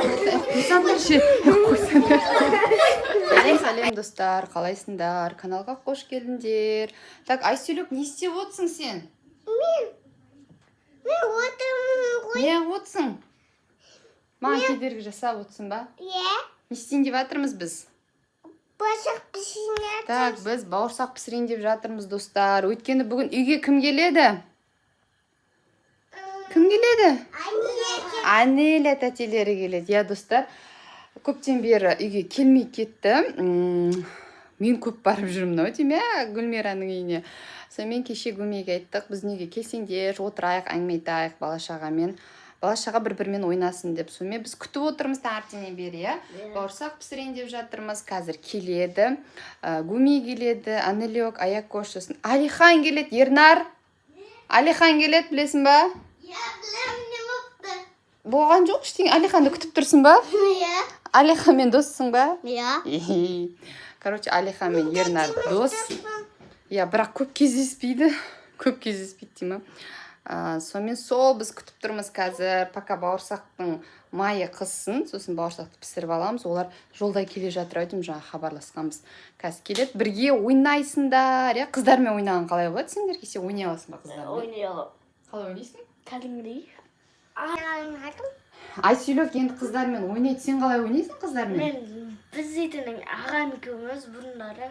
Қойсаңдаршы. Сәлем достар, қалайсыңдар? Каналға қош келдіңдер. Так, Айсүлік, не істеп отырсың сен? Мен отырмын ғой. Не отырсың? Маған кедергі жасап отырсың ба? Иә. Не істейін деп жатырмыз біз? Бауырсақ пісірейін. Так, біз бауырсақ пісірейін деп жатырмыз достар. Өйткені бүгін үйге кім келеді? Кім келеді? Анеля тәтелері келеді. Я достар, көптен бері үйге келмей кетті. Мен көп барып жүрмін, дейме, Гүлмираның үйіне. Сонымен кеше Гүлмеге айттық, біз неге келсеңдер, отырайық, әңгіме айтайық бала-шағамен. Бала-шаға бір-бірімен ойнасын деп. Сонымен біз күтіп отырмыз таңертеңнен бері, бауырсақ пісірейін деп жатырмыз. Қазір келеді. Гүлме келеді, Анелек, Аякош, сосын Алихан келеді, Ернар. Алихан келеді, білесің ба? Болған жоқ, ештеңе. Алиханды күтіп тұрсың ба? Иә. Алиханмен доссың ба? Иә. Короче, Алихан мен Ернар дос. Я, бірақ көп кездеспейді. Көп кездеспейді деймін. Сонымен сол біз күтіп тұрмыз қазір. Пока бауырсақтың майы қызсын, сосын бауырсақты пісіріп аламыз. Олар жолда келе жатыр, өйтім жаңа хабарласқанбыз. Қазір келеді, бірге ойнайсыңдар. Қыздармен ойнаған қалай болады? Сендер кесе ойнай аласың ба қыздармен? Ойнай алам. Қалай ойнайсың? Кәдімгідей. Айсүлік енді қыздармен ойнайды. Сен қалай ойнайсың қыздармен? Біз дейтінің ағам екеуміз бұрындары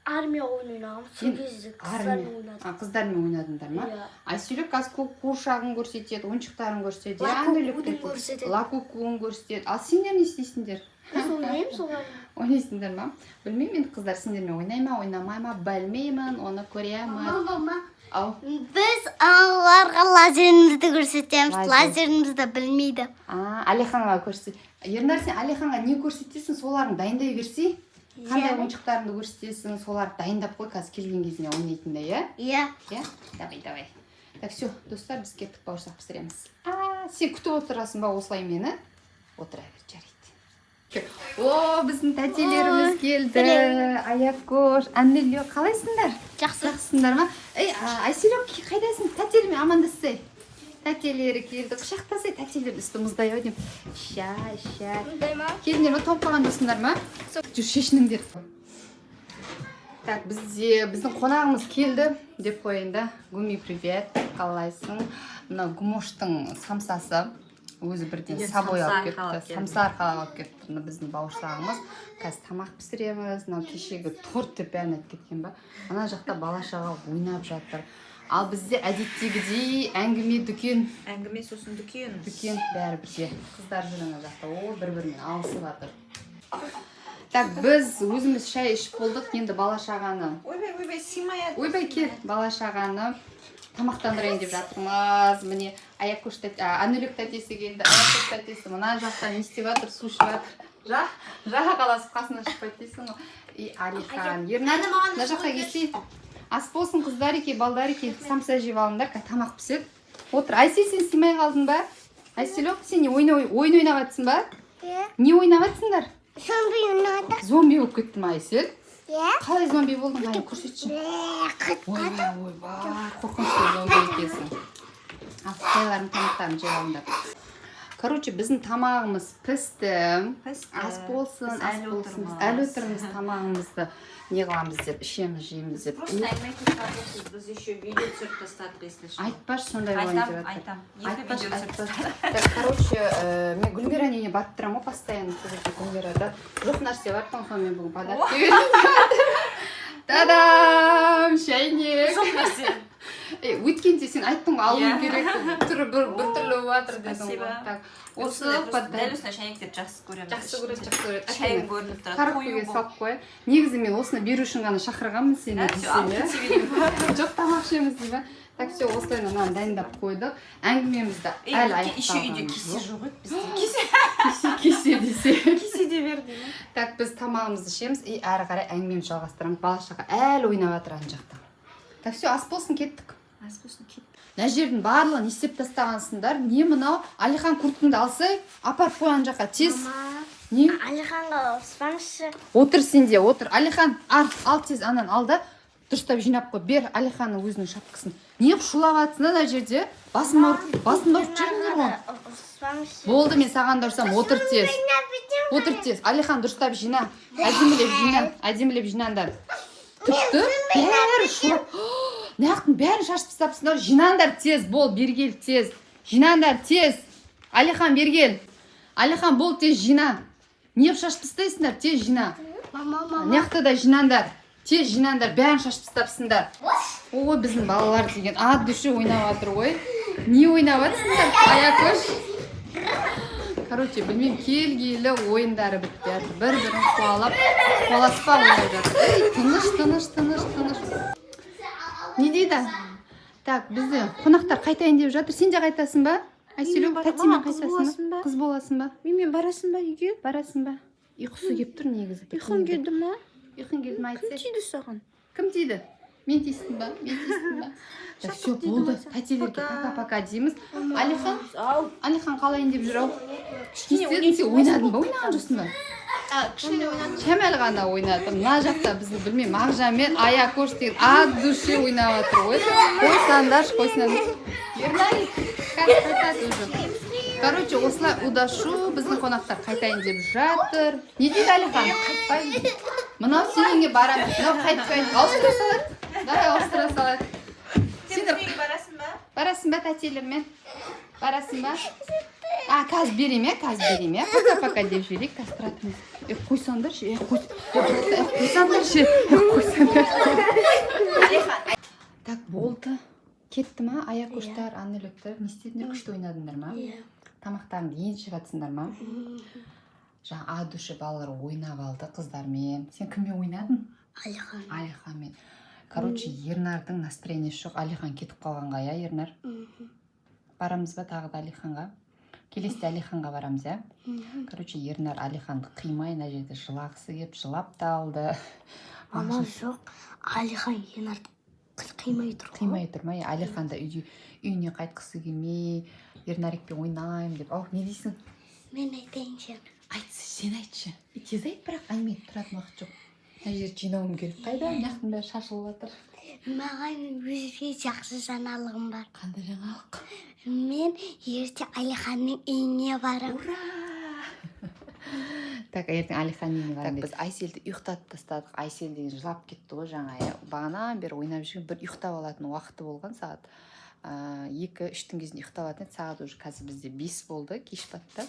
армия ойнағанбыз. Сол кезде қыздармен ойнадық. Қыздармен ойнадыңдар ма? Айсүлік қазір қуыршағын көрсетеді, ойыншықтарын көрсетеді. Лакукуын көрсетеді. Лакукуын көрсетеді. Ал сендер не істейсіңдер? Біз ойнаймыз солар. Ойнайсыңдар ма? Білмеймін, енді қыздар сендермен ойнай ма, ойнамай ма, білмеймін, оны көремін. Біз оларға лазерімізді көрсетеміз. Лазерімізді білмейді. Алиханға көрсет. Ернар, сен Алиханға не көрсетесің, соларын дайындай берсе? Қандай ойыншықтарыңды көрсетесің, соларды дайындап қой, қазір келген кезіне ойнайтындай, иә? Иә. Давай. Так, все, достар, біз кеттік бауырсақ пісіреміз. Сен күтіп отырасың ба осылай мені? Отыра бер, жарайды. О, біздің тәтелеріміз келді. Аякош, Анелия, қалайсыңдар? Жақсысыңдар ма? Айсүлік, қайдасың? Тәтелермен амандасай. Тәтелері келді, құшақтасай, тәтелер үсті мұздай ау деймін. Шай. Келдіңдер ма, тауып қалған досыңдар ма? Жүр, шешініңдер. Так, біздің қонағымыз келді деп қойын да. Гүлми, привет, қалайсың? Мына Гүмоштың самсасы өзі бірден сабой алып кетті. Самса арқалап алып кетті. Мына біздің бауырсағымыз. Қазір тамақ пісіреміз. Мынау кешегі торт деп бәрін айтып кеткен ба? Ана жақта бала-шаға ойнап жатыр. Ал бізде әдеттегідей әңгіме дүкен. Әңгіме сосын дүкен. Дүкен бәрі бірге. Қыздар жүр ана жақта. О, бір-бірімен алысып жатыр. Так, біз өзіміз шай ішіп болдық. Енді бала-шағаны. Ойбай, симая. Ойбай, кел, бала-шағаны тамақтандырайын деп жатырмыз. Міне Аякош тәте, Анелек тәтесі келді. Аякош тәтесі мына жақта не істеп жатыр, су ішіп жатыр. Жаға қаласып қасына шықпайды дейсің ғой. И Алихан, Ернар, мына жаққа келсей. Ас болсын қыздар еке, балдар еке, самса жеп алыңдар, тамақ пісіп. Отыр. Айсел, сен симай қалдың ба? Айселек, сен ойын ойнап жатсың ба? Не ойнап жатсыңдар? Зомби ойнадық. Зомби болып кетті ма, Айсел? Иә. Қалай зомби болдың? Қайын көрсетші. Ойбай, қорқынышты зомби екенсің. Қытайлардың тамақтарын жеп алыңдар. Короче, біздің тамағымыз пісті. Ас болсын. Әлі отырмыз тамағымызды. Не қыламыз деп, ішеміз, жейміз деп. Просто әңгіме айтып біз еще видео түсіріп тастадық, если что. Айтпашы, сондай болайын деп жатыр. Айтам. Екі видео түсіріп тастадық. Так, короче, мен Гүлмира нене батып тұрамын, постоянно. Гүлмирада жоқ нәрсе бар, сонымен бүгін подарок берейін. Тадам! Шайнек! Жоқ нәрсе. Өткенде сен айттың ғой, алуым керек, түрі бір түрлі батыр дедің ғой. Осы дәл осындай шайнектерді жақсы көремін. Жақсы көреді. Шайың көрініп тұрады. Қарақүйге салып қой. Негізі мен осыны беру үшін ғана шақырғанмын сені. Жоқ, тамақ ішеміз деймін. Так, все, осылай мынаны дайындап қойдық. Әңгімемізді әлі аяқталған. Еще үйде кесе жоқ еді бізде. Кесе десе. Кесе де бер деймін. Так, біз тамағымызды ішеміз и әрі қарай әңгімемізді жалғастырамыз. Бала-шаға әлі ойнап жатыр ана жақта. Так, все, ас болсын, кеттік. Ас болсын, кеттік. Мына жердің барлығын істеп тастағансыңдар. Не мынау? Алихан курткаңды алсай, апарып қой ана жаққа тез. Не? Алиханға ұрыспаңызшы. Отыр сен де, отыр. Алихан, ал тез анан ал да дұрыстап жинап қой. Бер Алиханның өзінің шапкасын. Неғып шулап атсың ана жерде? Басын ауыртып жүріңдер ғой. Болды, мен саған да ұрсам, отыр тез. Отыр тез. Алихан дұрыстап жина. Әдемілеп жинаңдар. Түпті бәрі шулап. Нақтың бәрін шашып тастапсыңдар. Жинаңдар тез, бол, бергел тез. Жинаңдар тез. Алихан бергел. Алихан бол, тез жина. Неғып шашып тастайсыңдар, тез жина. Нақты да жинаңдар. Тез жинаңдар, бәрін шашып тастапсыңдар. Ой, біздің балалар деген ат дүші ойнап жатыр ғой. Не ойнап жатсыңдар? Аякөш. Короче, білмеймін, келгейлі ойындары бітті жатыр. Бір-бірін қуаласпа ойнап жатыр. Тыныш. Не дейді? Так, бізді қонақтар қайтайын деп жатыр. Сен де қайтасың ба? Айселу, тәтемен қайтасың ба? Қыз боласың ба? Мен барасың ба үйге? Барасың ба? Ұйқысы кеп тұр негізі. Ұйқың келді ма? Ұйқың келді ма айтса? Кім тиді саған? Кім тиді? Мен тиістім ба? Так, все, болды. Тәтелерге пока-пока дейміз. Алихан қалайын деп жүр ау? Кішкене сен ойнадың ба? Ойнаған жоқсың ба? Кішкене ойнадым. Шәмәл ғана ойнады. Мына жақта бізді білмеймін, Мағжанмен Аякөш деген ат дүші ойнап жатыр ғой. Қойсаңдар. Ерларик, қайтады уже. Короче, осылай удашу, біздің қонақтар қайтайын деп жатыр. Не дейді Алихан? Қайтпайды. Мынау сененге барам. Мынау қайтпайды. Ауыстыра салады. Давай ауыстыра салады. Сендер барасың ба тәтелермен? Барасың ба? Қазір берем, Пока-пока деп жіберейік. Қазір тұратымыз. Қойсаңдаршы. Так, болды. Кетті ма? Аякөштер, Аннелектер. Не істедіңдер? Күшті ойнадыңдар ма? Тамақтарын ең шығатсыңдар ма? Жаңа адүші балалар ойнап алды қыздармен. Сен кіммен ойнадың? Алиханмен. Короче, Ернардың настроениесі жоқ. Алихан кетіп қалғанға, я, Ернар? Барамыз ба тағы да Алиханға? Келесте Алиханға барамыз, я? Короче, Ернар Алиханды қимай, ана жерде жылағысы кеп, жылап та алды. Мама жоқ, Алихан Ернарды қимай тұр ғой. Қимай тұр ма? Алихан да үйіне қайтқысы келмей, Ернарикпен ойнайым деп. Ау, не дейсің? Мен айтайыншы. Айтсы, сен айтшы. Тез айт, бірақ әңгіме тұратын уақыт жоқ. Мына жер жинауым керек. Қайда? Мынаяқтың бәрі шашылып жатыр. Маған өзге жақсы жаңалығым бар. Қандай жаңалық? Мен ерте Алиханның үйіне барам. Так, ертең Алиханның үйіне барам. Біз Айселді ұйықтатып тастадық. Айсел деген жылап кетті ғой жаңа. Бағанан бері ойнап жүрген, бір ұйықтап алатын уақыты болған сағат 2-3-тің кезінде ұйықтап алатын еді. Сағат уже қазір бізде 5 болды, кеш батты.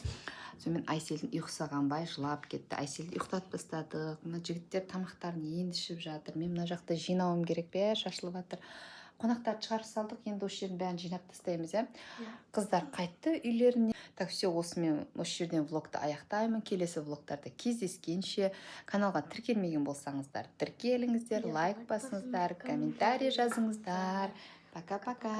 Сонымен Айселдің ұйқысы қанбай жылап кетті. Айселді ұйықтатып тастадық. Мына жігіттер тамақтарын енді ішіп жатыр. Мен мына жақта жинауым керек, бәрі шашылып жатыр. Қонақтарды шығарып салдық, енді осы жердің бәрін жинап тастаймыз, иә? Қыздар қайтты үйлеріне. Так, все, осымен осы жерден влогты аяқтаймын. Келесі влогтарда кездескенше. Каналға тіркелмеген болсаңыздар, тіркеліңіздер, лайк басыңыздар, комментарий жазыңыздар. Пока-пока.